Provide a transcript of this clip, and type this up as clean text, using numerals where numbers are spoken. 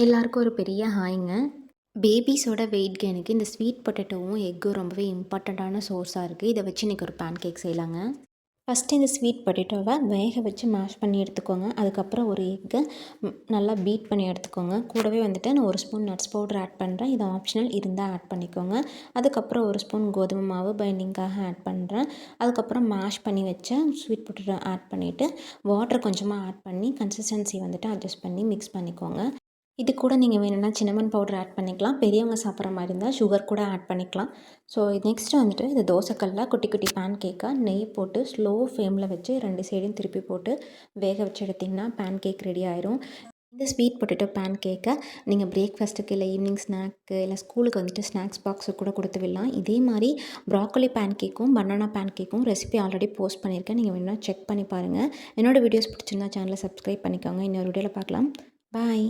எல்லாருக்கும் ஒரு பெரிய ஹாய்ங்க. பேபீஸோட வெயிட் கெயினுக்கு இந்த ஸ்வீட் பொட்டேட்டோவும், எக்கும் ரொம்பவே இம்பார்ட்டண்ட்டான சோர்ஸா இருக்கு. இத வச்சு இன்னைக்கு ஒரு பேன் கேக் செய்யலாங்க. ஃபஸ்ட்டு இந்த ஸ்வீட் பொட்டேட்டோவ வேக வச்சு மேஷ் பண்ணி எடுத்துக்கோங்க. அதுக்கப்புறம் ஒரு எக்க நல்லா பீட் பண்ணி எடுத்துக்கோங்க. கூடவே வந்துட்டு நான் 1 ஸ்பூன் நட்ஸ் பவுடர் ஆட் பண்ணுறேன். இது ஆப்ஷனல், இருந்தா ஆட் பண்ணிக்கோங்க. அதுக்கப்புறம் 1 ஸ்பூன் கோதுமை மாவு பைண்டிங்காக ஆட் பண்ணுறேன். அதுக்கப்புறம் மேஷ் பண்ணி வச்ச ஸ்வீட் பொட்டேட்டோ ஆட் பண்ணிவிட்டு, வாட்டர் கொஞ்சமாக ஆட் பண்ணி கன்சிஸ்டன்சி வந்துட்டு அட்ஜஸ்ட் பண்ணி மிக்ஸ் பண்ணிக்கோங்க. இது கூட நீங்கள் வேணும்னா சின்னமன் பவுடர் ஆட் பண்ணிக்கலாம். பெரியவங்க சாப்பிட்ற மாதிரி இருந்தால் சுகர் கூட ஆட் பண்ணிக்கலாம். ஸோ நெக்ஸ்ட்டு வந்துட்டு இது தோசைக்கல்ல குட்டி குட்டி பேன் கேக்காக நெய் போட்டு ஸ்லோ ஃப்ளேமில் வச்சு 2 சைடும் திருப்பி போட்டு வேக வச்சு எடுத்திங்கன்னா பேன் கேக் ரெடி ஆயிரும். இந்த ஸ்வீட் பொட்டேட்டோ பேன் கேக்கை நீங்கள் பிரேக்ஃபாஸ்ட்டுக்கு இல்லை ஈவினிங் ஸ்நாக்கு இல்லை ஸ்கூலுக்கு வந்துட்டு ஸ்நாக்ஸ் பாக்ஸுக்கு கூட கொடுத்து விடலாம். இதே மாதிரி ப்ராக்கோலி பேன் கேக்கும் பனானா பேன் கேக்கும் ரெசிபி ஆல்ரெடி போஸ்ட் பண்ணியிருக்கேன். நீங்கள் வேணும்னா செக் பண்ணி பாருங்கள். என்னோடய வீடியோஸ் பிடிச்சிருந்தா சேனலை சப்ஸ்கிரைப் பண்ணிக்கோங்க. இன்னொரு வீடியோவில் பார்க்கலாம். பாய்.